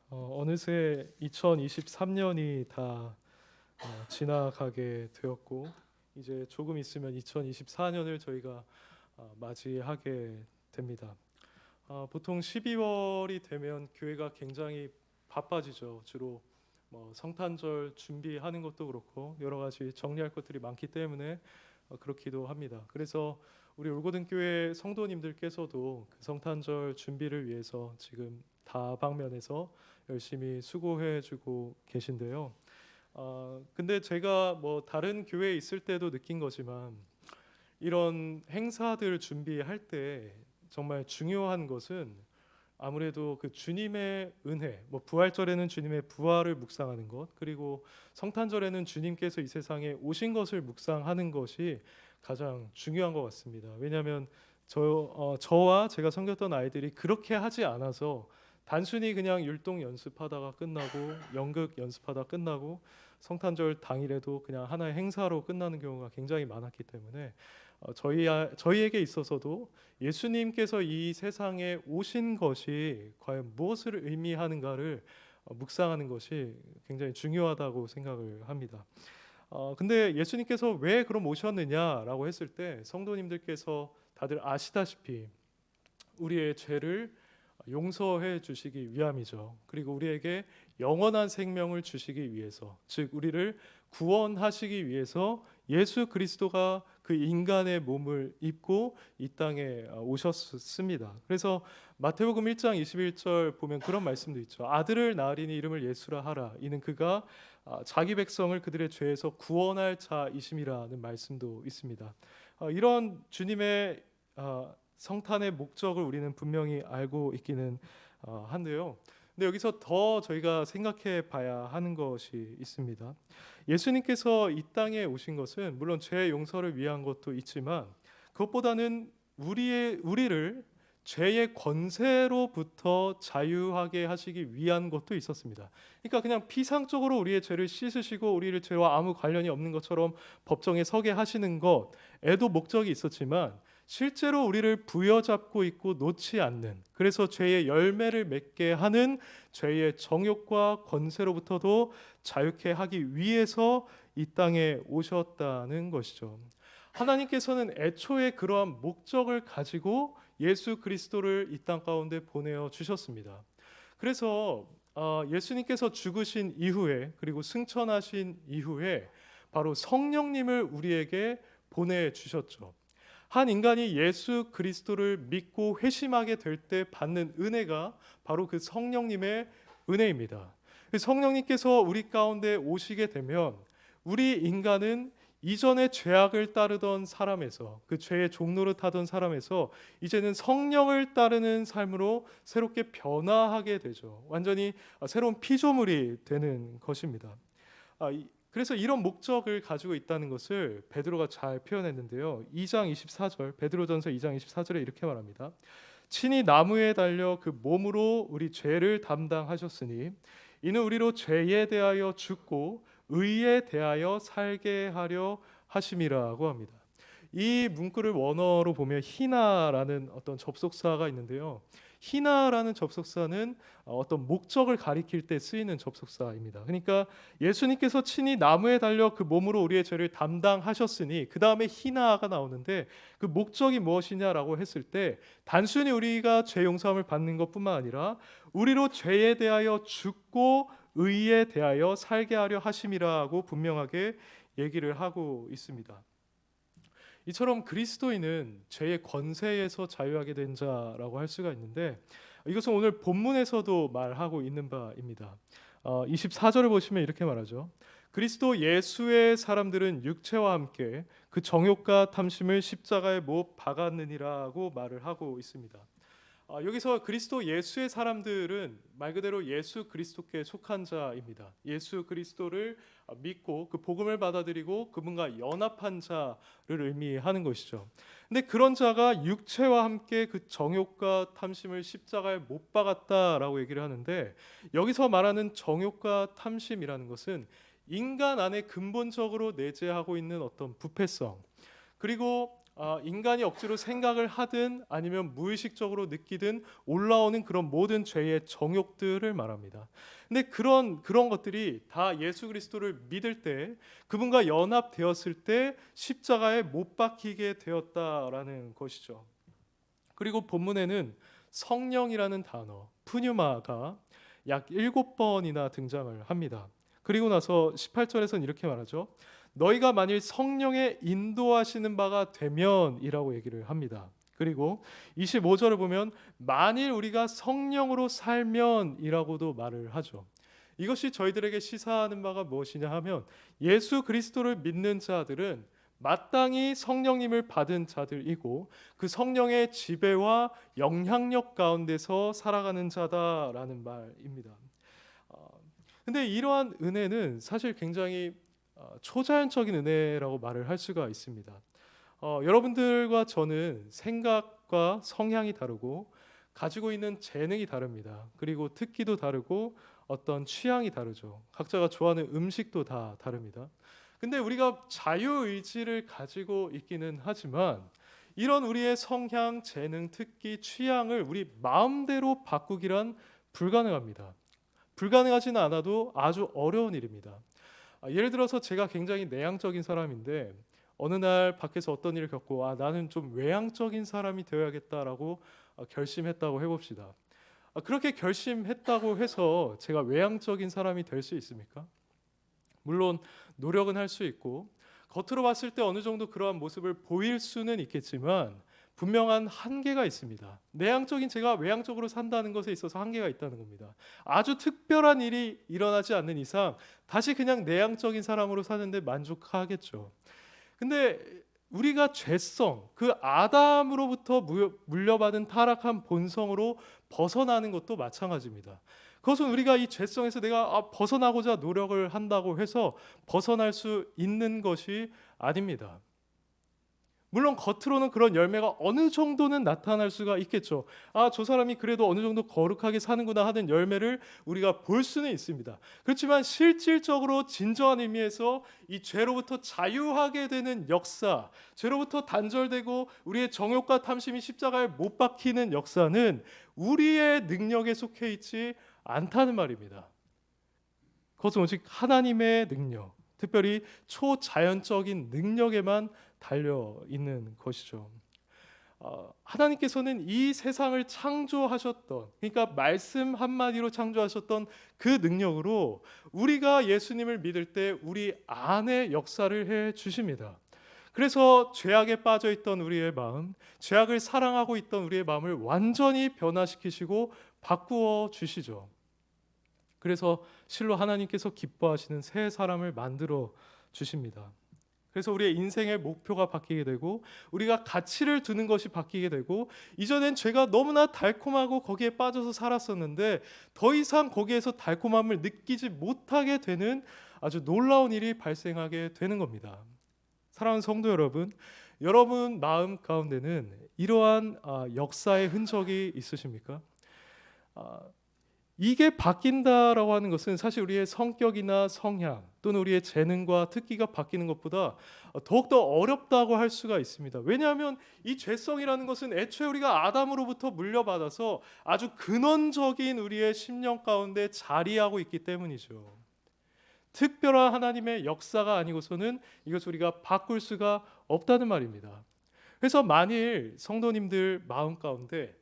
어느새 2023년이 다 지나가게 되었고 이제 조금 있으면 2024년을 저희가 맞이하게 됩니다. 보통 12월이 되면 교회가 굉장히 바빠지죠. 주로 성탄절 준비하는 것도 그렇고 여러 가지 정리할 것들이 많기 때문에 그렇기도 합니다. 그래서 우리 올고든 교회 성도님들께서도 그 성탄절 준비를 위해서 지금 다방면에서 열심히 수고해주고 계신데요. 근데 제가 다른 교회에 있을 때도 느낀 거지만 이런 행사들 준비할 때 정말 중요한 것은 아무래도 그 주님의 은혜, 부활절에는 주님의 부활을 묵상하는 것, 그리고 성탄절에는 주님께서 이 세상에 오신 것을 묵상하는 것이 가장 중요한 것 같습니다. 왜냐하면 저와 제가 섬겼던 아이들이 그렇게 하지 않아서 단순히 그냥 율동 연습하다가 끝나고 연극 연습하다 끝나고 성탄절 당일에도 그냥 하나의 행사로 끝나는 경우가 굉장히 많았기 때문에 저희에게 있어서도 예수님께서 이 세상에 오신 것이 과연 무엇을 의미하는가를 묵상하는 것이 굉장히 중요하다고 생각을 합니다. 근데 예수님께서 왜 그럼 오셨느냐라고 했을 때 성도님들께서 다들 아시다시피 우리의 죄를 용서해 주시기 위함이죠. 그리고 우리에게 영원한 생명을 주시기 위해서, 즉 우리를 구원하시기 위해서 예수 그리스도가 그 인간의 몸을 입고 이 땅에 오셨습니다. 그래서 마태복음 1장 21절 보면 그런 말씀도 있죠. 아들을 낳으리니 이름을 예수라 하라. 이는 그가 자기 백성을 그들의 죄에서 구원할 자이심이라는 말씀도 있습니다. 이런 주님의 성탄의 목적을 우리는 분명히 알고 있기는 한데요. 근데 여기서 더 저희가 생각해 봐야 하는 것이 있습니다. 예수님께서 이 땅에 오신 것은 물론 죄 용서를 위한 것도 있지만 그것보다는 우리를 죄의 권세로부터 자유하게 하시기 위한 것도 있었습니다. 그러니까 그냥 피상적으로 우리의 죄를 씻으시고 우리를 죄와 아무 관련이 없는 것처럼 법정에 서게 하시는 것에도 목적이 있었지만 실제로 우리를 부여잡고 있고 놓지 않는, 그래서 죄의 열매를 맺게 하는 죄의 정욕과 권세로부터도 자유케 하기 위해서 이 땅에 오셨다는 것이죠. 하나님께서는 애초에 그러한 목적을 가지고 예수 그리스도를 이 땅 가운데 보내어 주셨습니다. 그래서 예수님께서 죽으신 이후에 그리고 승천하신 이후에 바로 성령님을 우리에게 보내주셨죠. 한 인간이 예수 그리스도를 믿고 회심하게 될 때 받는 은혜가 바로 그 성령님의 은혜입니다. 성령님께서 우리 가운데 오시게 되면 우리 인간은 이전에 죄악을 따르던 사람에서, 그 죄의 종노릇하던 사람에서 이제는 성령을 따르는 삶으로 새롭게 변화하게 되죠. 완전히 새로운 피조물이 되는 것입니다. 그래서 이런 목적을 가지고 있다는 것을 베드로가 잘 표현했는데요. 2장 24절, 베드로전서 2장 24절에 이렇게 말합니다. 친히 나무에 달려 그 몸으로 우리 죄를 담당하셨으니 이는 우리로 죄에 대하여 죽고 의에 대하여 살게 하려 하심이라고 합니다. 이 문구를 원어로 보면 히나라는 어떤 접속사가 있는데요. 히나라는 접속사는 어떤 목적을 가리킬 때 쓰이는 접속사입니다. 그러니까 예수님께서 친히 나무에 달려 그 몸으로 우리의 죄를 담당하셨으니 그 다음에 히나가 나오는데 그 목적이 무엇이냐라고 했을 때 단순히 우리가 죄 용서함을 받는 것뿐만 아니라 우리로 죄에 대하여 죽고 의에 대하여 살게 하려 하심이라고 분명하게 얘기를 하고 있습니다. 이처럼 그리스도인은 죄의 권세에서 자유하게 된 자라고 할 수가 있는데 이것은 오늘 본문에서도 말하고 있는 바입니다. 24절을 보시면 이렇게 말하죠. 그리스도 예수의 사람들은 육체와 함께 그 정욕과 탐심을 십자가에 못 박았느니라고 말을 하고 있습니다. 여기서 그리스도 예수의 사람들은 말 그대로 예수 그리스도께 속한 자입니다. 예수 그리스도를 믿고 그 복음을 받아들이고 그분과 연합한 자를 의미하는 것이죠. 근데 그런 자가 육체와 함께 그 정욕과 탐심을 십자가에 못 박았다라고 얘기를 하는데 여기서 말하는 정욕과 탐심이라는 것은 인간 안에 근본적으로 내재하고 있는 어떤 부패성, 그리고 인간이 억지로 생각을 하든 아니면 무의식적으로 느끼든 올라오는 그런 모든 죄의 정욕들을 말합니다. 근데 그런 것들이 다 예수 그리스도를 믿을 때, 그분과 연합되었을 때 십자가에 못 박히게 되었다라는 것이죠. 그리고 본문에는 성령이라는 단어 푸뉴마가 약 7번이나 등장을 합니다. 그리고 나서 18절에서는 이렇게 말하죠. 너희가 만일 성령의 인도하시는 바가 되면이라고 얘기를 합니다. 그리고 25절을 보면 만일 우리가 성령으로 살면이라고도 말을 하죠. 이것이 저희들에게 시사하는 바가 무엇이냐 하면 예수 그리스도를 믿는 자들은 마땅히 성령님을 받은 자들이고 그 성령의 지배와 영향력 가운데서 살아가는 자다라는 말입니다. 근데 이러한 은혜는 사실 굉장히 초자연적인 은혜라고 말을 할 수가 있습니다. 여러분들과 저는 생각과 성향이 다르고 가지고 있는 재능이 다릅니다. 그리고 특기도 다르고 어떤 취향이 다르죠. 각자가 좋아하는 음식도 다 다릅니다. 근데 우리가 자유의지를 가지고 있기는 하지만 이런 우리의 성향, 재능, 특기, 취향을 우리 마음대로 바꾸기란 불가능합니다. 불가능하지는 않아도 아주 어려운 일입니다. 예를 들어서 제가 굉장히 내향적인 사람인데 어느 날 밖에서 어떤 일을 겪고 나는 좀 외향적인 사람이 되어야겠다라고 결심했다고 해봅시다. 그렇게 결심했다고 해서 제가 외향적인 사람이 될 수 있습니까? 물론 노력은 할 수 있고 겉으로 봤을 때 어느 정도 그러한 모습을 보일 수는 있겠지만 분명한 한계가 있습니다. 내향적인 제가 외향적으로 산다는 것에 있어서 한계가 있다는 겁니다. 아주 특별한 일이 일어나지 않는 이상 다시 그냥 내향적인 사람으로 사는데 만족하겠죠. 근데 우리가 죄성, 그 아담으로부터 물려받은 타락한 본성으로 벗어나는 것도 마찬가지입니다. 그것은 우리가 이 죄성에서 내가 벗어나고자 노력을 한다고 해서 벗어날 수 있는 것이 아닙니다. 물론 겉으로는 그런 열매가 어느 정도는 나타날 수가 있겠죠. 저 사람이 그래도 어느 정도 거룩하게 사는구나 하는 열매를 우리가 볼 수는 있습니다. 그렇지만 실질적으로 진정한 의미에서 이 죄로부터 자유하게 되는 역사, 죄로부터 단절되고 우리의 정욕과 탐심이 십자가에 못 박히는 역사는 우리의 능력에 속해 있지 않다는 말입니다. 그것은 오직 하나님의 능력, 특별히 초자연적인 능력에만 달려 있는 것이죠. 하나님께서는 이 세상을 창조하셨던, 그러니까 말씀 한마디로 창조하셨던 그 능력으로 우리가 예수님을 믿을 때 우리 안에 역사를 해 주십니다. 그래서 죄악에 빠져 있던 우리의 마음, 죄악을 사랑하고 있던 우리의 마음을 완전히 변화시키시고 바꾸어 주시죠. 그래서 실로 하나님께서 기뻐하시는 새 사람을 만들어 주십니다. 그래서 우리의 인생의 목표가 바뀌게 되고 우리가 가치를 두는 것이 바뀌게 되고 이전엔 죄가 너무나 달콤하고 거기에 빠져서 살았었는데 더 이상 거기에서 달콤함을 느끼지 못하게 되는 아주 놀라운 일이 발생하게 되는 겁니다. 사랑하는 성도 여러분, 여러분 마음 가운데는 이러한 역사의 흔적이 있으십니까? 이게 바뀐다라고 하는 것은 사실 우리의 성격이나 성향 또는 우리의 재능과 특기가 바뀌는 것보다 더욱더 어렵다고 할 수가 있습니다. 왜냐하면 이 죄성이라는 것은 애초에 우리가 아담으로부터 물려받아서 아주 근원적인 우리의 심령 가운데 자리하고 있기 때문이죠. 특별한 하나님의 역사가 아니고서는 이것을 우리가 바꿀 수가 없다는 말입니다. 그래서 만일 성도님들 마음 가운데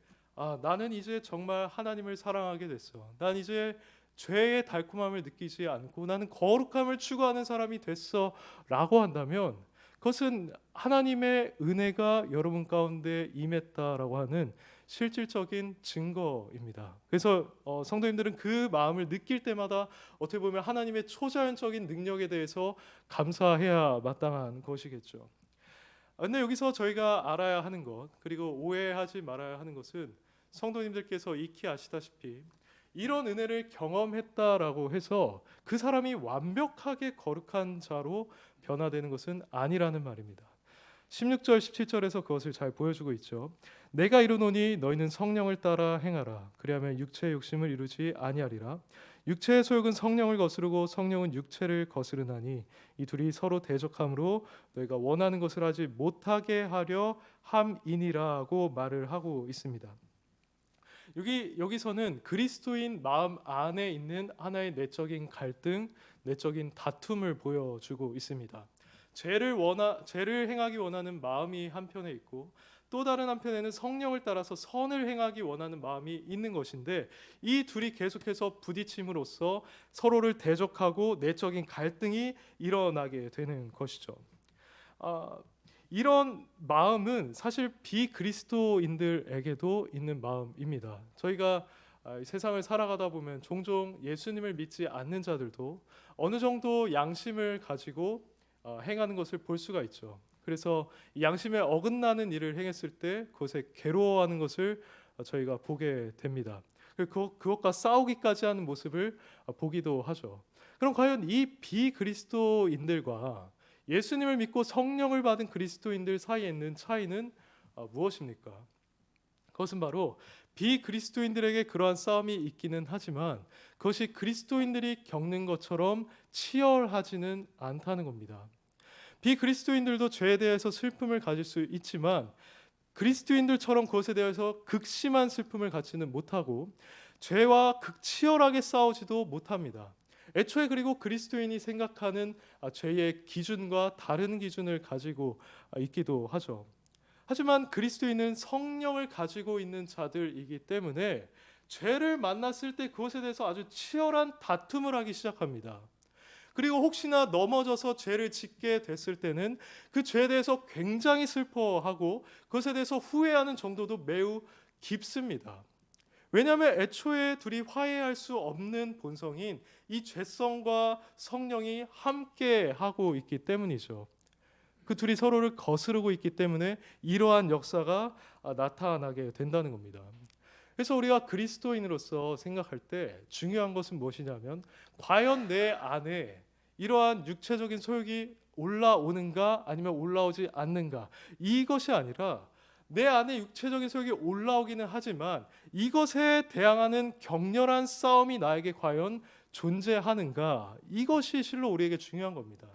나는 이제 정말 하나님을 사랑하게 됐어. 난 이제 죄의 달콤함을 느끼지 않고 나는 거룩함을 추구하는 사람이 됐어 라고 한다면 그것은 하나님의 은혜가 여러분 가운데 임했다라고 하는 실질적인 증거입니다. 그래서 성도님들은 그 마음을 느낄 때마다 어떻게 보면 하나님의 초자연적인 능력에 대해서 감사해야 마땅한 것이겠죠. 근데 여기서 저희가 알아야 하는 것, 그리고 오해하지 말아야 하는 것은 성도님들께서 익히 아시다시피 이런 은혜를 경험했다라고 해서 그 사람이 완벽하게 거룩한 자로 변화되는 것은 아니라는 말입니다. 16절 17절에서 그것을 잘 보여주고 있죠. 내가 이르노니 너희는 성령을 따라 행하라. 그리하면 육체의 욕심을 이루지 아니하리라. 육체의 소욕은 성령을 거스르고 성령은 육체를 거스르나니 이 둘이 서로 대적함으로 너희가 원하는 것을 하지 못하게 하려 함이니라고 말을 하고 있습니다. 여기서는 그리스도인 마음 안에 있는 하나의 내적인 갈등, 내적인 다툼을 보여주고 있습니다. 죄를 행하기 원하는 마음이 한편에 있고 또 다른 한편에는 성령을 따라서 선을 행하기 원하는 마음이 있는 것인데 이 둘이 계속해서 부딪힘으로써 서로를 대적하고 내적인 갈등이 일어나게 되는 것이죠. 이런 마음은 사실 비그리스도인들에게도 있는 마음입니다. 저희가 세상을 살아가다 보면 종종 예수님을 믿지 않는 자들도 어느 정도 양심을 가지고 행하는 것을 볼 수가 있죠. 그래서 양심에 어긋나는 일을 행했을 때 그것에 괴로워하는 것을 저희가 보게 됩니다. 그것과 싸우기까지 하는 모습을 보기도 하죠. 그럼 과연 이 비그리스도인들과 예수님을 믿고 성령을 받은 그리스도인들 사이에 있는 차이는 무엇입니까? 그것은 바로 비그리스도인들에게 그러한 싸움이 있기는 하지만 그것이 그리스도인들이 겪는 것처럼 치열하지는 않다는 겁니다. 비그리스도인들도 죄에 대해서 슬픔을 가질 수 있지만 그리스도인들처럼 그것에 대해서 극심한 슬픔을 갖지는 못하고 죄와 극치열하게 싸우지도 못합니다. 애초에 그리고 그리스도인이 생각하는 죄의 기준과 다른 기준을 가지고 있기도 하죠. 하지만 그리스도인은 성령을 가지고 있는 자들이기 때문에 죄를 만났을 때 그것에 대해서 아주 치열한 다툼을 하기 시작합니다. 그리고 혹시나 넘어져서 죄를 짓게 됐을 때는 그 죄에 대해서 굉장히 슬퍼하고 그것에 대해서 후회하는 정도도 매우 깊습니다. 왜냐하면 애초에 둘이 화해할 수 없는 본성인 이 죄성과 성령이 함께 하고 있기 때문이죠. 그 둘이 서로를 거스르고 있기 때문에 이러한 역사가 나타나게 된다는 겁니다. 그래서 우리가 그리스도인으로서 생각할 때 중요한 것은 무엇이냐면 과연 내 안에 이러한 육체적인 소욕이 올라오는가 아니면 올라오지 않는가, 이것이 아니라 내 안에 육체적인 소욕이 올라오기는 하지만 이것에 대항하는 격렬한 싸움이 나에게 과연 존재하는가, 이것이 실로 우리에게 중요한 겁니다.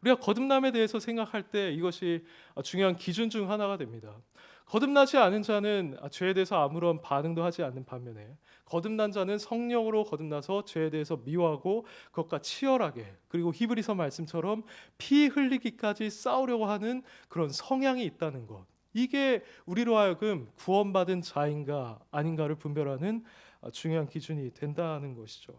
우리가 거듭남에 대해서 생각할 때 이것이 중요한 기준 중 하나가 됩니다. 거듭나지 않은 자는 죄에 대해서 아무런 반응도 하지 않는 반면에 거듭난 자는 성령으로 거듭나서 죄에 대해서 미워하고 그것과 치열하게, 그리고 히브리서 말씀처럼 피 흘리기까지 싸우려고 하는 그런 성향이 있다는 것, 이게 우리로 하여금 구원받은 자인가 아닌가를 분별하는 중요한 기준이 된다는 것이죠.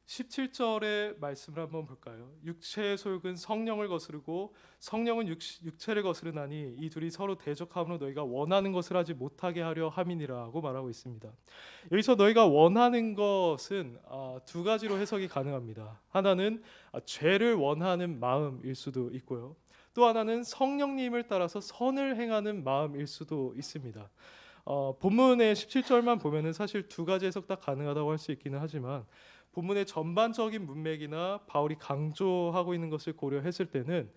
17절의 말씀을 한번 볼까요? 육체의 소욕은 성령을 거스르고 성령은 육체를 거스르나니 이 둘이 서로 대적함으로 너희가 원하는 것을 하지 못하게 하려 함이니라고 말하고 있습니다. 여기서 너희가 원하는 것은 두 가지로 해석이 가능합니다. 하나는 죄를 원하는 마음일 수도 있고요. 또 하나는 성령님을 따라서 선을 행하는 마음일 수도 있습니다. 본문의 17절만 보면은 사실 두 가지 해석 다 가능하다고 할 수 있기는 하지만 본문의 전반적인 문맥이나 바울이 강조하고 있는 것을 고려했을 때는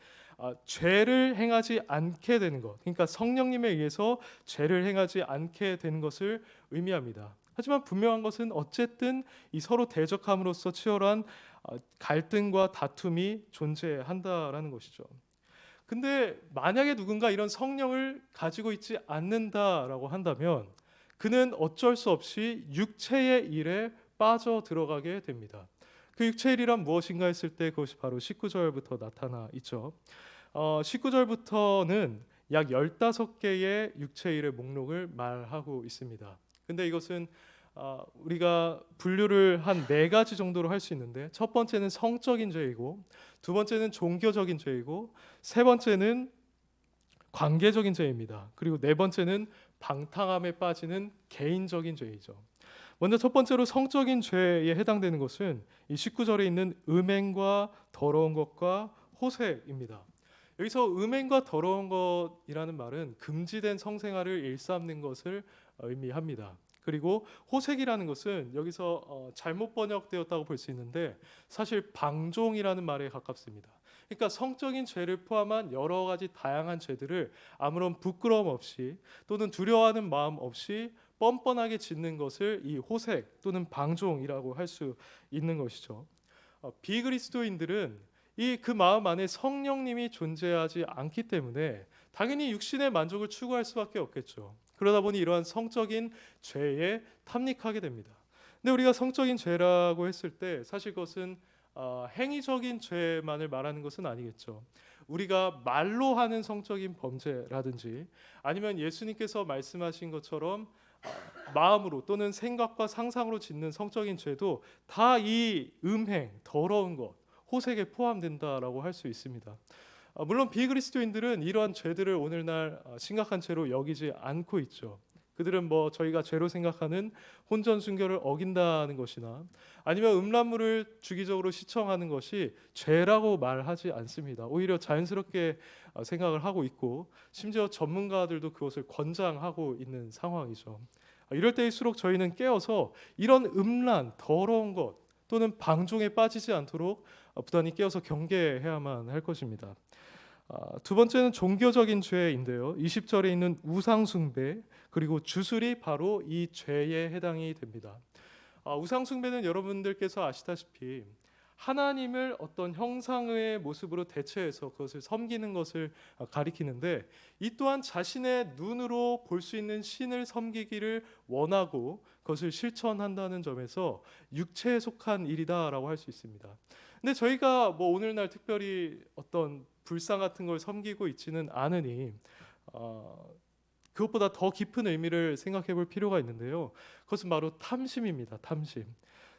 죄를 행하지 않게 되는 것, 그러니까 성령님에 의해서 죄를 행하지 않게 되는 것을 의미합니다. 하지만 분명한 것은 어쨌든 이 서로 대적함으로써 치열한 갈등과 다툼이 존재한다라는 것이죠. 근데 만약에 누군가 이런 성령을 가지고 있지 않는다라고 한다면 그는 어쩔 수 없이 육체의 일에 빠져 들어가게 됩니다. 그 육체의 일이란 무엇인가 했을 때 그것이 바로 19절부터 나타나 있죠. 19절부터는 약 15개의 육체의 일의 목록을 말하고 있습니다. 근데 이것은 우리가 분류를 한 4가지 정도로 할 수 있는데, 첫 번째는 성적인 죄이고, 두 번째는 종교적인 죄이고, 세 번째는 관계적인 죄입니다. 그리고 네 번째는 방탕함에 빠지는 개인적인 죄이죠. 먼저 첫 번째로 성적인 죄에 해당되는 것은 이 19절에 있는 음행과 더러운 것과 호색입니다. 여기서 음행과 더러운 것이라는 말은 금지된 성생활을 일삼는 것을 의미합니다. 그리고 호색이라는 것은 여기서 잘못 번역되었다고 볼 수 있는데 사실 방종이라는 말에 가깝습니다. 그러니까 성적인 죄를 포함한 여러 가지 다양한 죄들을 아무런 부끄러움 없이 또는 두려워하는 마음 없이 뻔뻔하게 짓는 것을 이 호색 또는 방종이라고 할 수 있는 것이죠. 비그리스도인들은 이 그 마음 안에 성령님이 존재하지 않기 때문에 당연히 육신의 만족을 추구할 수밖에 없겠죠. 그러다 보니 이러한 성적인 죄에 탐닉하게 됩니다. 근데 우리가 성적인 죄라고 했을 때 사실 그것은 행위적인 죄만을 말하는 것은 아니겠죠. 우리가 말로 하는 성적인 범죄라든지 아니면 예수님께서 말씀하신 것처럼 마음으로 또는 생각과 상상으로 짓는 성적인 죄도 다 이 음행, 더러운 것, 호색에 포함된다라고 할 수 있습니다. 물론 비그리스도인들은 이러한 죄들을 오늘날 심각한 죄로 여기지 않고 있죠. 그들은 뭐 저희가 죄로 생각하는 혼전 순결을 어긴다는 것이나 아니면 음란물을 주기적으로 시청하는 것이 죄라고 말하지 않습니다. 오히려 자연스럽게 생각을 하고 있고 심지어 전문가들도 그것을 권장하고 있는 상황이죠. 이럴 때일수록 저희는 깨어서 이런 음란, 더러운 것 또는 방종에 빠지지 않도록 부단히 깨어서 경계해야만 할 것입니다. 두 번째는 종교적인 죄인데요. 20절에 있는 우상 숭배 그리고 주술이 바로 이 죄에 해당이 됩니다. 우상 숭배는 여러분들께서 아시다시피 하나님을 어떤 형상의 모습으로 대체해서 그것을 섬기는 것을 가리키는데 이 또한 자신의 눈으로 볼 수 있는 신을 섬기기를 원하고 그것을 실천한다는 점에서 육체에 속한 일이다라고 할 수 있습니다. 근데 저희가 뭐 오늘날 특별히 어떤 불상 같은 걸 섬기고 있지는 않으니 그것보다 더 깊은 의미를 생각해 볼 필요가 있는데요. 그것은 바로 탐심입니다. 탐심.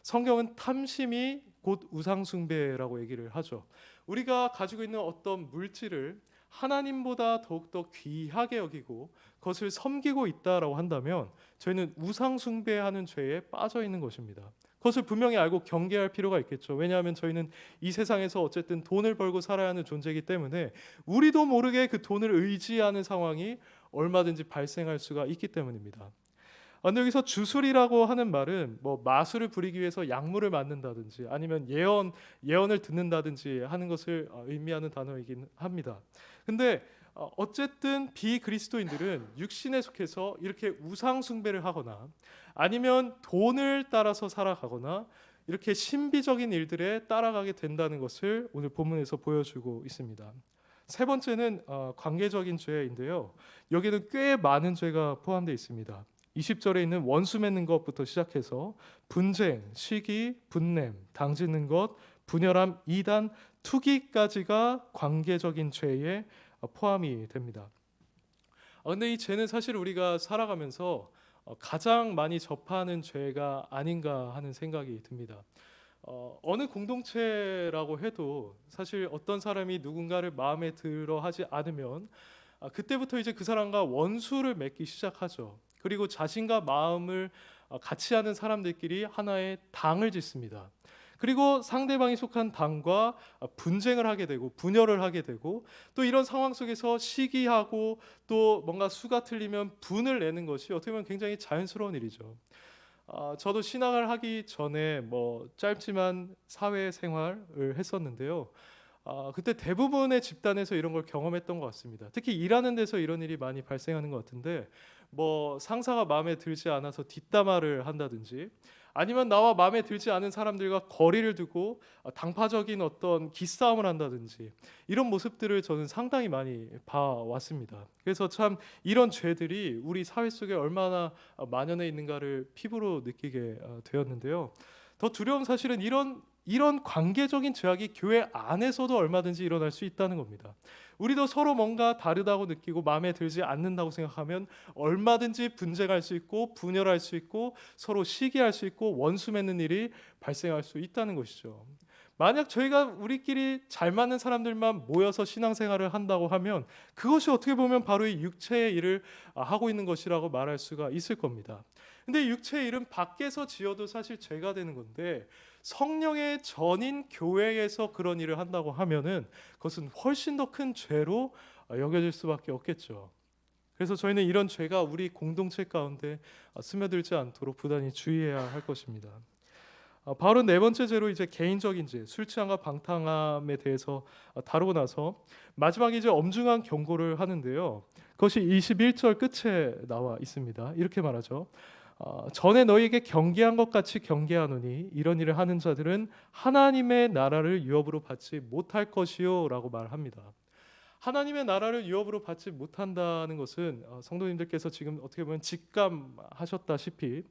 성경은 탐심이 곧 우상숭배라고 얘기를 하죠. 우리가 가지고 있는 어떤 물질을 하나님보다 더욱더 귀하게 여기고 그것을 섬기고 있다라고 한다면 저희는 우상숭배하는 죄에 빠져 있는 것입니다. 그것을 분명히 알고 경계할 필요가 있겠죠. 왜냐하면 저희는 이 세상에서 어쨌든 돈을 벌고 살아야 하는 존재이기 때문에 우리도 모르게 그 돈을 의지하는 상황이 얼마든지 발생할 수가 있기 때문입니다. 근데 여기서 주술이라고 하는 말은 뭐 마술을 부리기 위해서 약물을 맞는다든지 아니면 예언을 듣는다든지 하는 것을 의미하는 단어이긴 합니다. 근데 어쨌든 비그리스도인들은 육신에 속해서 이렇게 우상 숭배를 하거나 아니면 돈을 따라서 살아가거나 이렇게 신비적인 일들에 따라가게 된다는 것을 오늘 본문에서 보여주고 있습니다. 세 번째는 관계적인 죄인데요. 여기는 꽤 많은 죄가 포함되어 있습니다. 20절에 있는 원수 맺는 것부터 시작해서 분쟁, 시기, 분냄, 당짓는 것, 분열함, 이단, 투기까지가 관계적인 죄에 포함이 됩니다. 근데 이 죄는 사실 우리가 살아가면서 가장 많이 접하는 죄가 아닌가 하는 생각이 듭니다. 어느 공동체라고 해도 사실 어떤 사람이 누군가를 마음에 들어 하지 않으면 그때부터 이제 그 사람과 원수를 맺기 시작하죠. 그리고 자신과 마음을 같이 하는 사람들끼리 하나의 당을 짓습니다. 그리고 상대방이 속한 당과 분쟁을 하게 되고 분열을 하게 되고 또 이런 상황 속에서 시기하고 또 뭔가 수가 틀리면 분을 내는 것이 어떻게 보면 굉장히 자연스러운 일이죠. 저도 신학을 하기 전에 뭐 짧지만 사회 생활을 했었는데요. 그때 대부분의 집단에서 이런 걸 경험했던 것 같습니다. 특히 일하는 데서 이런 일이 많이 발생하는 것 같은데 뭐 상사가 마음에 들지 않아서 뒷담화를 한다든지 아니면 나와 마음에 들지 않은 사람들과 거리를 두고 당파적인 어떤 기싸움을 한다든지 이런 모습들을 저는 상당히 많이 봐왔습니다. 그래서 참 이런 죄들이 우리 사회 속에 얼마나 만연해 있는가를 피부로 느끼게 되었는데요. 더 두려운 사실은 이런 관계적인 죄악이 교회 안에서도 얼마든지 일어날 수 있다는 겁니다. 우리도 서로 뭔가 다르다고 느끼고 마음에 들지 않는다고 생각하면 얼마든지 분쟁할 수 있고 분열할 수 있고 서로 시기할 수 있고 원수 맺는 일이 발생할 수 있다는 것이죠. 만약 저희가 우리끼리 잘 맞는 사람들만 모여서 신앙생활을 한다고 하면 그것이 어떻게 보면 바로 이 육체의 일을 하고 있는 것이라고 말할 수가 있을 겁니다. 근데 육체의 일은 밖에서 지어도 사실 죄가 되는 건데 성령의 전인 교회에서 그런 일을 한다고 하면은 그것은 훨씬 더 큰 죄로 여겨질 수밖에 없겠죠. 그래서 저희는 이런 죄가 우리 공동체 가운데 스며들지 않도록 부단히 주의해야 할 것입니다. 바울은 네 번째 죄로 이제 개인적인 죄, 술 취함과 방탕함에 대해서 다루고 나서 마지막에 이제 엄중한 경고를 하는데요. 그것이 21절 끝에 나와 있습니다. 이렇게 말하죠. 전에 너희에게 경계한 것 같이 경계하노니 이런 일을 하는 자들은 하나님의 나라를 유업으로 받지 못할 것이요라고 말합니다. 하나님의 나라를 유업으로 받지 못한다는 것은 성도님들께서 지금 어떻게 보면 직감하셨다시피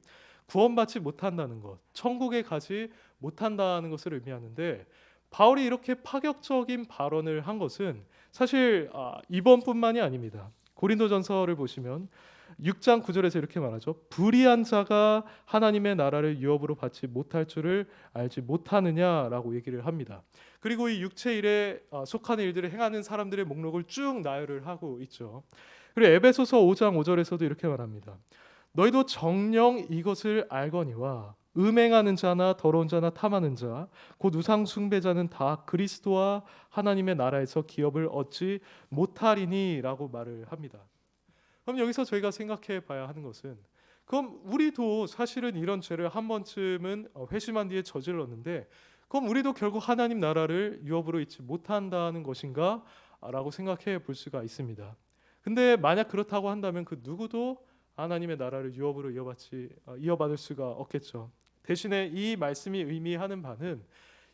구원받지 못한다는 것, 천국에 가지 못한다는 것을 의미하는데, 바울이 이렇게 파격적인 발언을 한 것은 사실 이번뿐만이 아닙니다. 고린도전서를 보시면 6장 9절에서 이렇게 말하죠. 불의한 자가 하나님의 나라를 유업으로 받지 못할 줄을 알지 못하느냐라고 얘기를 합니다. 그리고 이 육체 일에 속하는 일들을 행하는 사람들의 목록을 쭉 나열을 하고 있죠. 그리고 에베소서 5장 5절에서도 이렇게 말합니다. 너희도 정녕 이것을 알거니와 음행하는 자나 더러운 자나 탐하는 자 곧 우상 숭배자는 다 그리스도와 하나님의 나라에서 기업을 얻지 못하리니라고 말을 합니다. 그럼 여기서 저희가 생각해 봐야 하는 것은, 그럼 우리도 사실은 이런 죄를 한 번쯤은 회심한 뒤에 저질렀는데, 그럼 우리도 결국 하나님 나라를 유업으로 잊지 못한다는 것인가? 라고 생각해 볼 수가 있습니다. 근데 만약 그렇다고 한다면 그 누구도 하나님의 나라를 유업으로 이어받을 수가 없겠죠. 대신에 이 말씀이 의미하는 바는,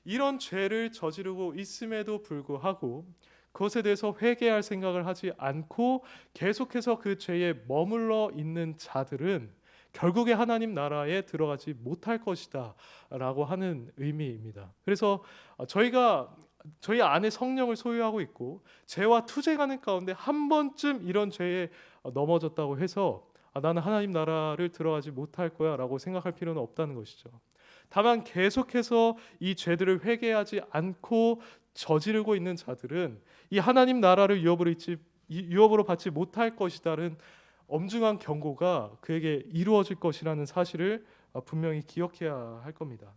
이런 죄를 저지르고 있음에도 불구하고 그것에 대해서 회개할 생각을 하지 않고 계속해서 그 죄에 머물러 있는 자들은 결국에 하나님 나라에 들어가지 못할 것이다 라고 하는 의미입니다. 그래서 저희 안에 성령을 소유하고 있고 죄와 투쟁하는 가운데 한 번쯤 이런 죄에 넘어졌다고 해서 나는 하나님 나라를 들어가지 못할 거야 라고 생각할 필요는 없다는 것이죠. 다만 계속해서 이 죄들을 회개하지 않고 저지르고 있는 자들은 이 하나님 나라를 유업으로 받지 못할 것이다는 엄중한 경고가 그에게 이루어질 것이라는 사실을 분명히 기억해야 할 겁니다.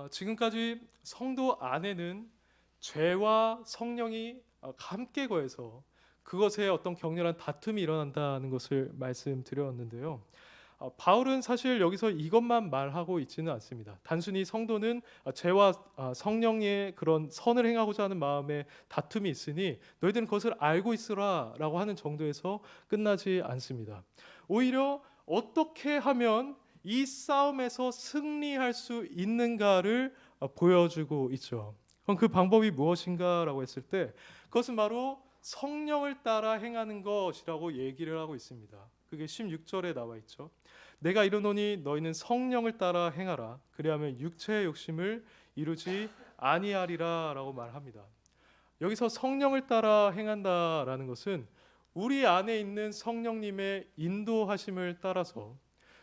지금까지 성도 안에는 죄와 성령이 함께 거해서 그것에 어떤 격렬한 다툼이 일어난다는 것을 말씀드렸는데요. 바울은 사실 여기서 이것만 말하고 있지는 않습니다. 단순히 성도는 죄와 성령의 그런 선을 행하고자 하는 마음에 다툼이 있으니 너희들은 그것을 알고 있으라라고 하는 정도에서 끝나지 않습니다. 오히려 어떻게 하면 이 싸움에서 승리할 수 있는가를 보여주고 있죠. 그럼 그 방법이 무엇인가라고 했을 때 그것은 바로 성령을 따라 행하는 것이라고 얘기를 하고 있습니다. 그게 16절에 나와 있죠. 내가 이르노니 너희는 성령을 따라 행하라. 그리하면 육체의 욕심을 이루지 아니하리라 라고 말합니다. 여기서 성령을 따라 행한다라는 것은 우리 안에 있는 성령님의 인도하심을 따라서,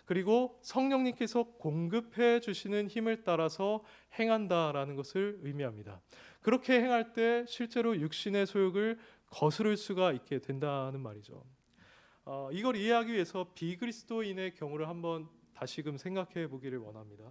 그리고 성령님께서 공급해 주시는 힘을 따라서 행한다라는 것을 의미합니다. 그렇게 행할 때 실제로 육신의 소욕을 거스를 수가 있게 된다는 말이죠. 이걸 이해하기 위해서 비그리스도인의 경우를 한번 다시금 생각해 보기를 원합니다.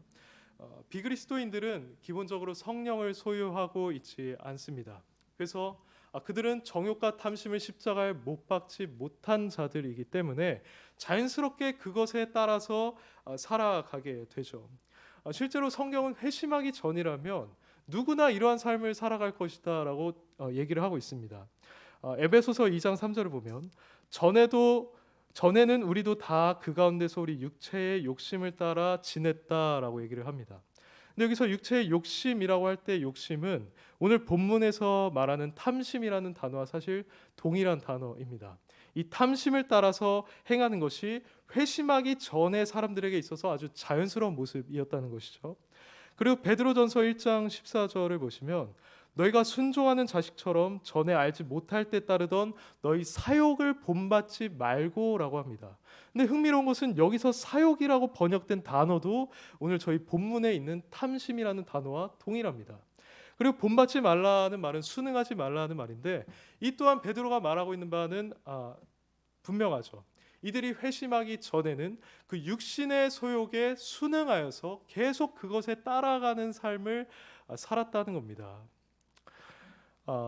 비그리스도인들은 기본적으로 성령을 소유하고 있지 않습니다. 그래서 그들은 정욕과 탐심을 십자가에 못 박지 못한 자들이기 때문에 자연스럽게 그것에 따라서 살아가게 되죠. 실제로 성경은 회심하기 전이라면 누구나 이러한 삶을 살아갈 것이다라고 얘기를 하고 있습니다. 에베소서 2장 3절을 보면 전에는 우리도 다 그 가운데서 우리 육체의 욕심을 따라 지냈다라고 얘기를 합니다. 근데 여기서 육체의 욕심이라고 할 때 욕심은 오늘 본문에서 말하는 탐심이라는 단어와 사실 동일한 단어입니다. 이 탐심을 따라서 행하는 것이 회심하기 전에 사람들에게 있어서 아주 자연스러운 모습이었다는 것이죠. 그리고 베드로전서 1장 14절을 보시면 너희가 순종하는 자식처럼 전에 알지 못할 때 따르던 너희 사욕을 본받지 말고라고 합니다. 근데 흥미로운 것은 여기서 사욕이라고 번역된 단어도 오늘 저희 본문에 있는 탐심이라는 단어와 동일합니다. 그리고 본받지 말라는 말은 순응하지 말라는 말인데, 이 또한 베드로가 말하고 있는 바는 분명하죠. 이들이 회심하기 전에는 그 육신의 소욕에 순응하여서 계속 그것에 따라가는 삶을 살았다는 겁니다.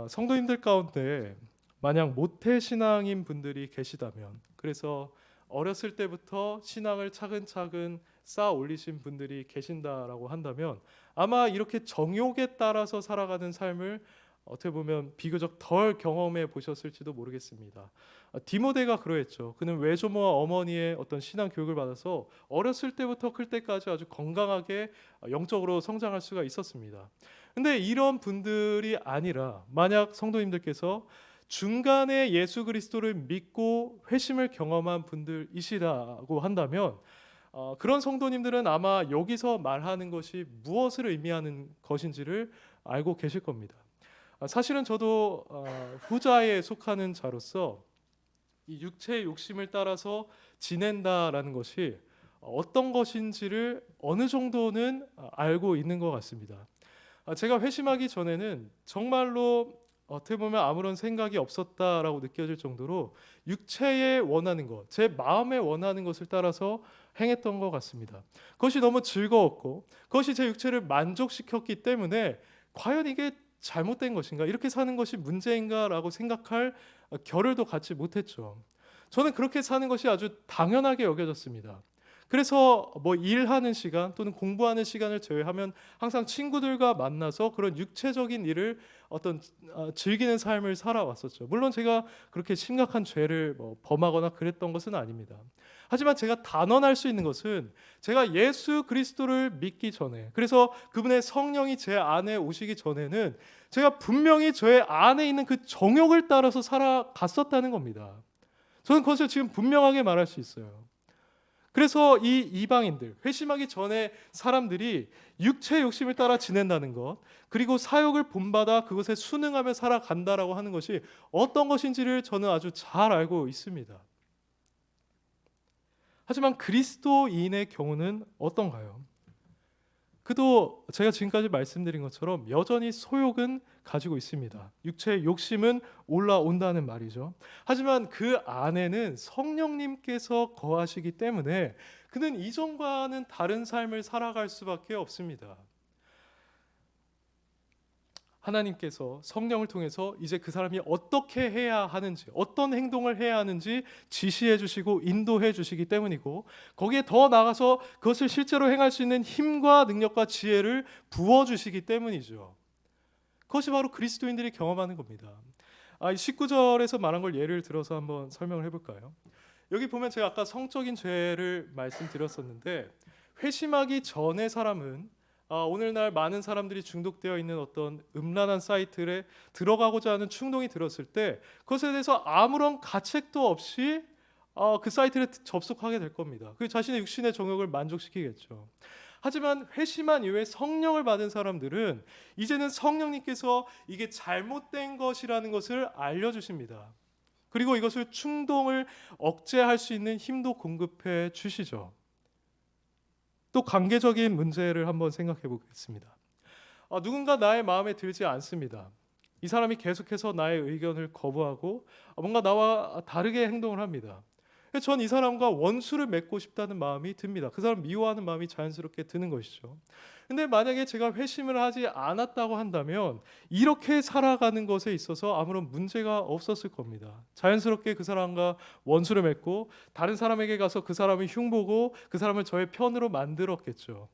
성도님들 가운데 만약 모태신앙인 분들이 계시다면, 그래서 어렸을 때부터 신앙을 차근차근 쌓아 올리신 분들이 계신다라고 한다면 아마 이렇게 정욕에 따라서 살아가는 삶을 어떻게 보면 비교적 덜 경험해 보셨을지도 모르겠습니다. 디모데가 그러했죠. 그는 외조모와 어머니의 어떤 신앙 교육을 받아서 어렸을 때부터 클 때까지 아주 건강하게 영적으로 성장할 수가 있었습니다. 근데 이런 분들이 아니라 만약 성도님들께서 중간에 예수 그리스도를 믿고 회심을 경험한 분들이시라고 한다면 그런 성도님들은 아마 여기서 말하는 것이 무엇을 의미하는 것인지를 알고 계실 겁니다. 사실은 저도 후자에 속하는 자로서 이 육체의 욕심을 따라서 지낸다라는 것이 어떤 것인지를 어느 정도는 알고 있는 것 같습니다. 제가 회심하기 전에는 정말로 어떻게 보면 아무런 생각이 없었다라고 느껴질 정도로 육체에 원하는 것, 제 마음에 원하는 것을 따라서 행했던 것 같습니다. 그것이 너무 즐거웠고 그것이 제 육체를 만족시켰기 때문에 과연 이게 잘못된 것인가? 이렇게 사는 것이 문제인가라고 생각할 겨를도 갖지 못했죠. 저는 그렇게 사는 것이 아주 당연하게 여겨졌습니다. 그래서 뭐 일하는 시간 또는 공부하는 시간을 제외하면 항상 친구들과 만나서 그런 육체적인 일을 어떤 즐기는 삶을 살아왔었죠. 물론 제가 그렇게 심각한 죄를 범하거나 그랬던 것은 아닙니다. 하지만 제가 단언할 수 있는 것은 제가 예수 그리스도를 믿기 전에, 그래서 그분의 성령이 제 안에 오시기 전에는 제가 분명히 저의 안에 있는 그 정욕을 따라서 살아갔었다는 겁니다. 저는 그것을 지금 분명하게 말할 수 있어요. 그래서 이 이방인들, 회심하기 전에 사람들이 육체의 욕심을 따라 지낸다는 것, 그리고 사욕을 본받아 그것에 순응하며 살아간다라고 하는 것이 어떤 것인지를 저는 아주 잘 알고 있습니다. 하지만 그리스도인의 경우는 어떤가요? 그도 제가 지금까지 말씀드린 것처럼 여전히 소욕은 가지고 있습니다. 육체의 욕심은 올라온다는 말이죠. 하지만 그 안에는 성령님께서 거하시기 때문에 그는 이전과는 다른 삶을 살아갈 수밖에 없습니다. 하나님께서 성령을 통해서 이제 그 사람이 어떻게 해야 하는지, 어떤 행동을 해야 하는지 지시해 주시고 인도해 주시기 때문이고, 거기에 더 나아가서 그것을 실제로 행할 수 있는 힘과 능력과 지혜를 부어 주시기 때문이죠. 그것이 바로 그리스도인들이 경험하는 겁니다. 19절에서 말한 걸 예를 들어서 한번 설명을 해볼까요? 여기 보면 제가 아까 성적인 죄를 말씀드렸었는데, 회심하기 전의 사람은 오늘날 많은 사람들이 중독되어 있는 어떤 음란한 사이트에 들어가고자 하는 충동이 들었을 때 그것에 대해서 아무런 가책도 없이 그 사이트에 접속하게 될 겁니다. 그 자신의 육신의 정욕을 만족시키겠죠. 하지만 회심한 이후에 성령을 받은 사람들은 이제는 성령님께서 이게 잘못된 것이라는 것을 알려주십니다. 그리고 이것을 충동을 억제할 수 있는 힘도 공급해 주시죠. 또 관계적인 문제를 한번 생각해 보겠습니다. 누군가 나의 마음에 들지 않습니다. 이 사람이 계속해서 나의 의견을 거부하고 뭔가 나와 다르게 행동을 합니다. 전 이 사람과 원수를 맺고 싶다는 마음이 듭니다. 그 사람 미워하는 마음이 자연스럽게 드는 것이죠. 근데 만약에 제가 회심을 하지 않았다고 한다면 이렇게 살아가는 것에 있어서 아무런 문제가 없었을 겁니다. 자연스럽게 그 사람과 원수를 맺고 다른 사람에게 가서 그 사람을 흉보고 그 사람을 저의 편으로 만들었겠죠.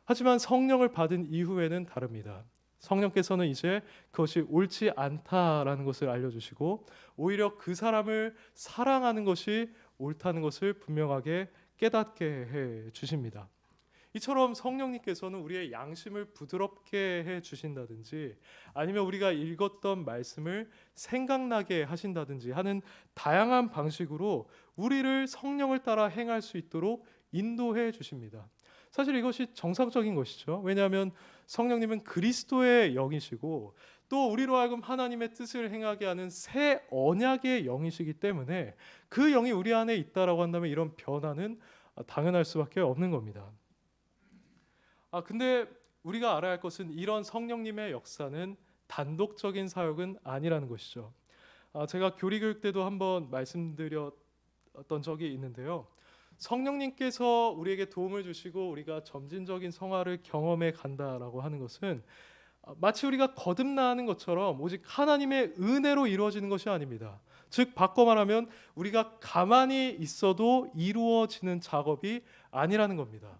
하지만 성령을 받은 이후에는 다릅니다. 성령께서는 이제 그것이 옳지 않다라는 것을 알려주시고 오히려 그 사람을 사랑하는 것이 옳다는 것을 분명하게 깨닫게 해 주십니다. 이처럼 성령님께서는 우리의 양심을 부드럽게 해 주신다든지 아니면 우리가 읽었던 말씀을 생각나게 하신다든지 하는 다양한 방식으로 우리를 성령을 따라 행할 수 있도록 인도해 주십니다. 사실 이것이 정상적인 것이죠. 왜냐하면 성령님은 그리스도의 영이시고 또 우리로 하여금 하나님의 뜻을 행하게 하는 새 언약의 영이시기 때문에 그 영이 우리 안에 있다라고 한다면 이런 변화는 당연할 수밖에 없는 겁니다. 근데 우리가 알아야 할 것은 이런 성령님의 역사는 단독적인 사역은 아니라는 것이죠. 제가 교리교육 때도 한번 말씀드렸던 적이 있는데요. 성령님께서 우리에게 도움을 주시고 우리가 점진적인 성화를 경험해 간다라고 하는 것은 마치 우리가 거듭나는 것처럼 오직 하나님의 은혜로 이루어지는 것이 아닙니다. 즉 바꿔 말하면 우리가 가만히 있어도 이루어지는 작업이 아니라는 겁니다.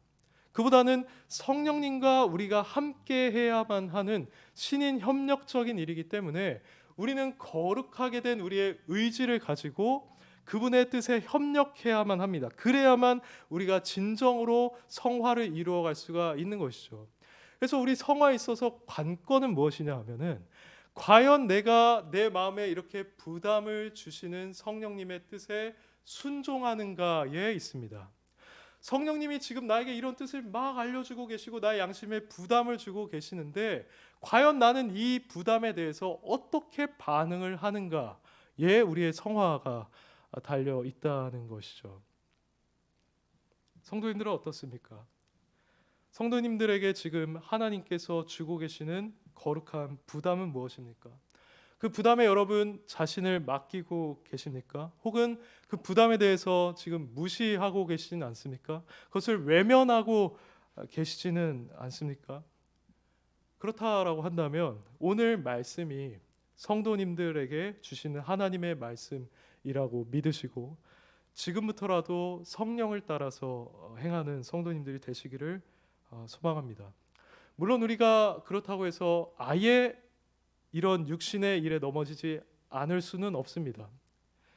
그보다는 성령님과 우리가 함께 해야만 하는 신인 협력적인 일이기 때문에 우리는 거룩하게 된 우리의 의지를 가지고 그분의 뜻에 협력해야만 합니다. 그래야만 우리가 진정으로 성화를 이루어갈 수가 있는 것이죠. 그래서 우리 성화에 있어서 관건은 무엇이냐 하면은 과연 내가 내 마음에 이렇게 부담을 주시는 성령님의 뜻에 순종하는가에 있습니다. 성령님이 지금 나에게 이런 뜻을 막 알려주고 계시고 나의 양심에 부담을 주고 계시는데 과연 나는 이 부담에 대해서 어떻게 반응을 하는가에 우리의 성화가 달려 있다는 것이죠. 성도님들은 어떻습니까? 성도님들에게 지금 하나님께서 주고 계시는 거룩한 부담은 무엇입니까? 그 부담에 여러분 자신을 맡기고 계십니까? 혹은 그 부담에 대해서 지금 무시하고 계시진 않습니까? 그것을 외면하고 계시지는 않습니까? 그렇다라고 한다면 오늘 말씀이 성도님들에게 주시는 하나님의 말씀이라고 믿으시고 지금부터라도 성령을 따라서 행하는 성도님들이 되시기를 소망합니다. 물론 우리가 그렇다고 해서 아예 이런 육신의 일에 넘어지지 않을 수는 없습니다.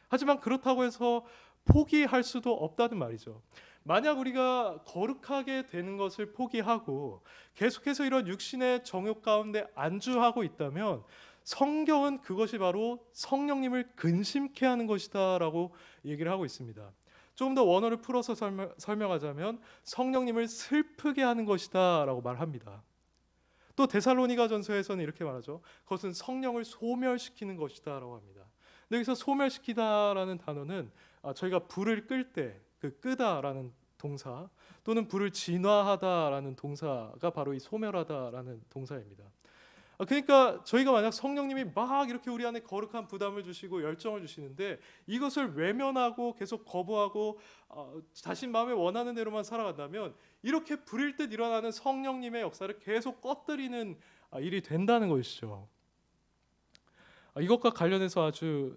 하지만 그렇다고 해서 포기할 수도 없다는 말이죠. 만약 우리가 거룩하게 되는 것을 포기하고 계속해서 이런 육신의 정욕 가운데 안주하고 있다면 성경은 그것이 바로 성령님을 근심케 하는 것이다라고 얘기를 하고 있습니다. 조금 더 원어를 풀어서 설명하자면 성령님을 슬프게 하는 것이다라고 말합니다. 또 데살로니가전서에서는 이렇게 말하죠. 그것은 성령을 소멸시키는 것이다라고 합니다. 근데 여기서 소멸시키다라는 단어는 저희가 불을 끌 때 그 끄다라는 동사 또는 불을 진화하다라는 동사가 바로 이 소멸하다라는 동사입니다. 그러니까 저희가 만약 성령님이 막 이렇게 우리 안에 거룩한 부담을 주시고 열정을 주시는데 이것을 외면하고 계속 거부하고 자신 마음에 원하는 대로만 살아간다면 이렇게 불일 듯 일어나는 성령님의 역사를 계속 꺼뜨리는 일이 된다는 것이죠. 이것과 관련해서 아주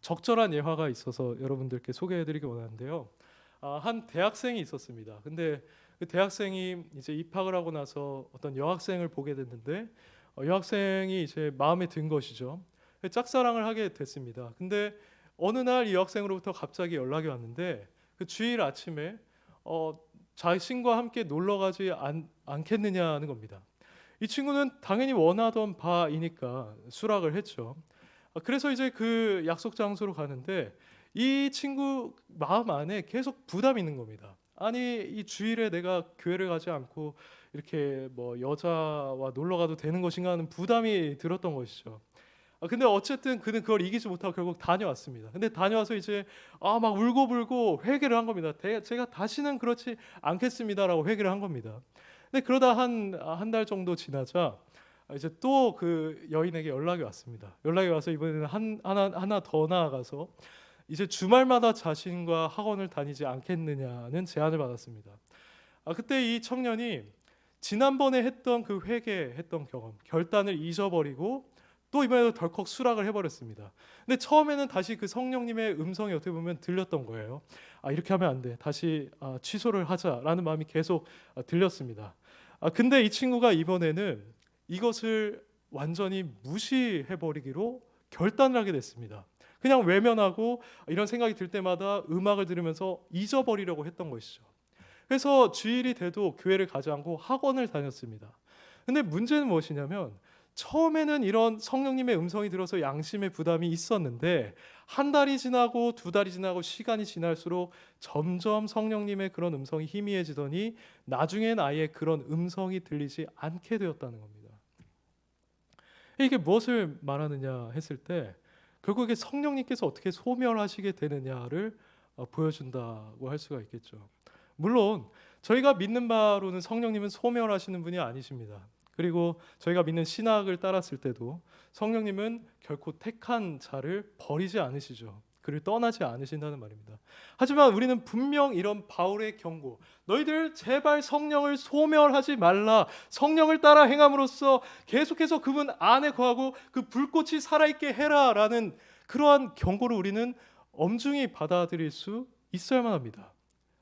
적절한 예화가 있어서 여러분들께 소개해드리기 원하는데요. 한 대학생이 있었습니다. 근데 그 대학생이 이제 입학을 하고 나서 어떤 여학생을 보게 됐는데 여학생이 이제 마음에 든 것이죠. 짝사랑을 하게 됐습니다. 근데 어느 날 이 여학생으로부터 갑자기 연락이 왔는데 그 주일 아침에 자신과 함께 놀러 가지 않겠느냐는 겁니다. 이 친구는 당연히 원하던 바이니까 수락을 했죠. 그래서 이제 그 약속 장소로 가는데 이 친구 마음 안에 계속 부담이 있는 겁니다. 아니 이 주일에 내가 교회를 가지 않고 이렇게 뭐 여자와 놀러 가도 되는 것인가 하는 부담이 들었던 것이죠. 근데 어쨌든 그는 그걸 이기지 못하고 결국 다녀왔습니다. 근데 다녀와서 이제 막 울고불고 회개를 한 겁니다. 제가 다시는 그렇지 않겠습니다라고 회개를 한 겁니다. 근데 그러다 한 달 정도 지나자 이제 또 그 여인에게 연락이 왔습니다. 연락이 와서 이번에는 하나 더 나아가서 이제 주말마다 자신과 학원을 다니지 않겠느냐는 제안을 받았습니다. 그때 이 청년이 지난번에 했던 그 회개했던 경험, 결단을 잊어버리고 또 이번에도 덜컥 수락을 해버렸습니다. 근데 처음에는 다시 그 성령님의 음성이 어떻게 보면 들렸던 거예요. 이렇게 하면 안 돼. 다시 취소를 하자라는 마음이 계속 들렸습니다. 근데 이 친구가 이번에는 이것을 완전히 무시해버리기로 결단을 하게 됐습니다. 그냥 외면하고 이런 생각이 들 때마다 음악을 들으면서 잊어버리려고 했던 것이죠. 그래서 주일이 돼도 교회를 가지 않고 학원을 다녔습니다. 근데 문제는 무엇이냐면 처음에는 이런 성령님의 음성이 들어서 양심의 부담이 있었는데 한 달이 지나고 두 달이 지나고 시간이 지날수록 점점 성령님의 그런 음성이 희미해지더니 나중엔 아예 그런 음성이 들리지 않게 되었다는 겁니다. 이게 무엇을 말하느냐 했을 때 결국에 성령님께서 어떻게 소멸하시게 되느냐를 보여준다고 할 수가 있겠죠. 물론 저희가 믿는 바로는 성령님은 소멸하시는 분이 아니십니다. 그리고 저희가 믿는 신학을 따랐을 때도 성령님은 결코 택한 자를 버리지 않으시죠. 그를 떠나지 않으신다는 말입니다. 하지만 우리는 분명 이런 바울의 경고, 너희들 제발 성령을 소멸하지 말라, 성령을 따라 행함으로써 계속해서 그분 안에 거하고 그 불꽃이 살아있게 해라 라는 그러한 경고를 우리는 엄중히 받아들일 수 있어야만 합니다.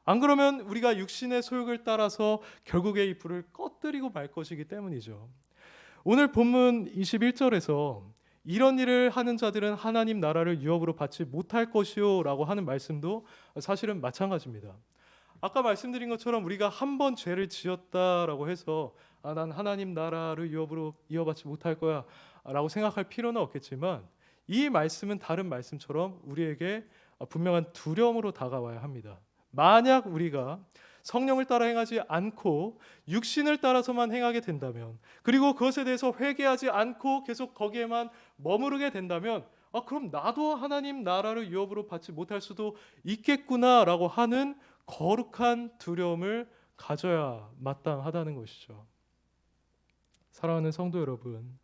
안 그러면 우리가 육신의 소욕을 따라서 결국에 이 불을 꺼뜨리고 말 것이기 때문이죠. 오늘 본문 21절에서 이런 일을 하는 자들은 하나님 나라를 유업으로 받지 못할 것이요 라고 하는 말씀도 사실은 마찬가지입니다. 아까 말씀드린 것처럼 우리가 한 번 죄를 지었다라고 해서 난 하나님 나라를 유업으로 이어받지 못할 거야 라고 생각할 필요는 없겠지만, 이 말씀은 다른 말씀처럼 우리에게 분명한 두려움으로 다가와야 합니다. 만약 우리가 성령을 따라 행하지 않고 육신을 따라서만 행하게 된다면, 그리고 그것에 대해서 회개하지 않고 계속 거기에만 머무르게 된다면, 그럼 나도 하나님 나라를 유업으로 받지 못할 수도 있겠구나라고 하는 거룩한 두려움을 가져야 마땅하다는 것이죠. 사랑하는 성도 여러분,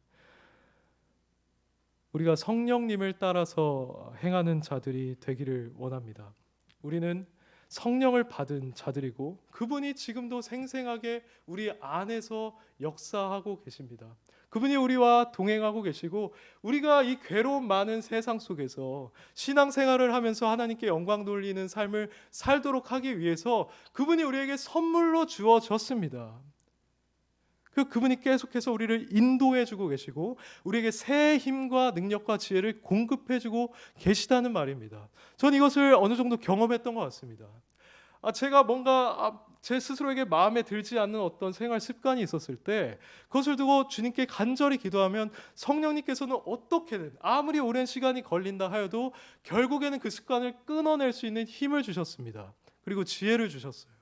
우리가 성령님을 따라서 행하는 자들이 되기를 원합니다. 우리는 성령을 받은 자들이고 그분이 지금도 생생하게 우리 안에서 역사하고 계십니다. 그분이 우리와 동행하고 계시고, 우리가 이 괴로움 많은 세상 속에서 신앙생활을 하면서 하나님께 영광 돌리는 삶을 살도록 하기 위해서 그분이 우리에게 선물로 주어졌습니다. 그분이 계속해서 우리를 인도해주고 계시고 우리에게 새 힘과 능력과 지혜를 공급해주고 계시다는 말입니다. 전 이것을 어느 정도 경험했던 것 같습니다. 제가 뭔가 제 스스로에게 마음에 들지 않는 어떤 생활 습관이 있었을 때 그것을 두고 주님께 간절히 기도하면 성령님께서는 어떻게든 아무리 오랜 시간이 걸린다 하여도 결국에는 그 습관을 끊어낼 수 있는 힘을 주셨습니다. 그리고 지혜를 주셨어요.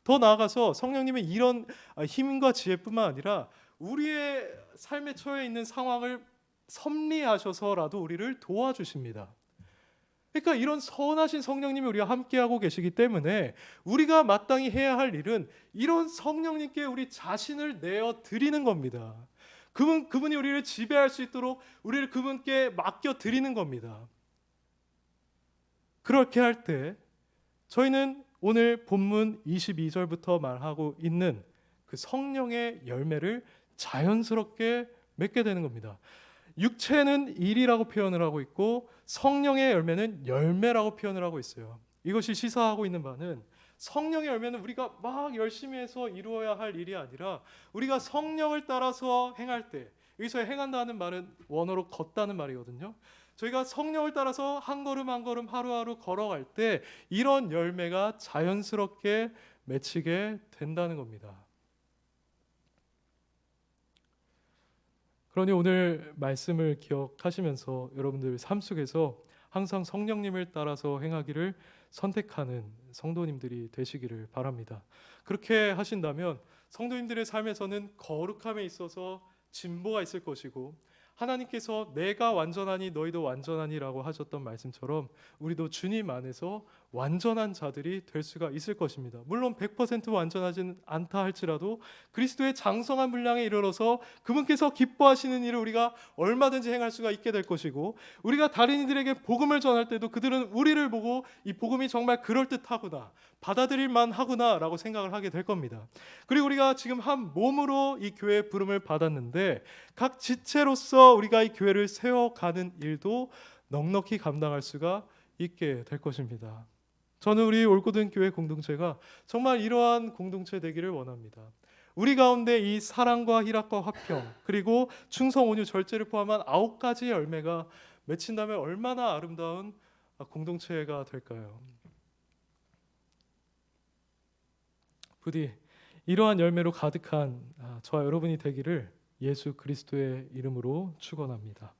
더 나아가서 성령님은 이런 힘과 지혜뿐만 아니라 우리의 삶에 처해 있는 상황을 섭리하셔서라도 우리를 도와주십니다. 그러니까 이런 선하신 성령님이 우리와 함께하고 계시기 때문에 우리가 마땅히 해야 할 일은 이런 성령님께 우리 자신을 내어 드리는 겁니다. 그분이 우리를 지배할 수 있도록 우리를 그분께 맡겨 드리는 겁니다. 그렇게 할 때 저희는 오늘 본문 22절부터 말하고 있는 그 성령의 열매를 자연스럽게 맺게 되는 겁니다. 육체는 일이라고 표현을 하고 있고 성령의 열매는 열매라고 표현을 하고 있어요. 이것이 시사하고 있는 바는 성령의 열매는 우리가 막 열심히 해서 이루어야 할 일이 아니라 우리가 성령을 따라서 행할 때, 여기서 행한다는 말은 원어로 걷다는 말이거든요. 저희가 성령을 따라서 한 걸음 한 걸음 하루하루 걸어갈 때 이런 열매가 자연스럽게 맺히게 된다는 겁니다. 그러니 오늘 말씀을 기억하시면서 여러분들 삶 속에서 항상 성령님을 따라서 행하기를 선택하는 성도님들이 되시기를 바랍니다. 그렇게 하신다면 성도님들의 삶에서는 거룩함에 있어서 진보가 있을 것이고, 하나님께서 내가 완전하니 너희도 완전하니라고 하셨던 말씀처럼 우리도 주님 안에서 완전한 자들이 될 수가 있을 것입니다. 물론 100% 완전하지는 않다 할지라도 그리스도의 장성한 분량에 이르러서 그분께서 기뻐하시는 일을 우리가 얼마든지 행할 수가 있게 될 것이고, 우리가 다른 이들에게 복음을 전할 때도 그들은 우리를 보고 이 복음이 정말 그럴듯하구나, 받아들일 만하구나 라고 생각을 하게 될 겁니다. 그리고 우리가 지금 한 몸으로 이 교회의 부름을 받았는데 각 지체로서 우리가 이 교회를 세워가는 일도 넉넉히 감당할 수가 있게 될 것입니다. 저는 우리 올고든 교회 공동체가 정말 이러한 공동체 되기를 원합니다. 우리 가운데 이 사랑과 희락과 화평 그리고 충성, 온유, 절제를 포함한 9가지의 열매가 맺힌다면 얼마나 아름다운 공동체가 될까요? 부디 이러한 열매로 가득한 저와 여러분이 되기를 예수 그리스도의 이름으로 축원합니다.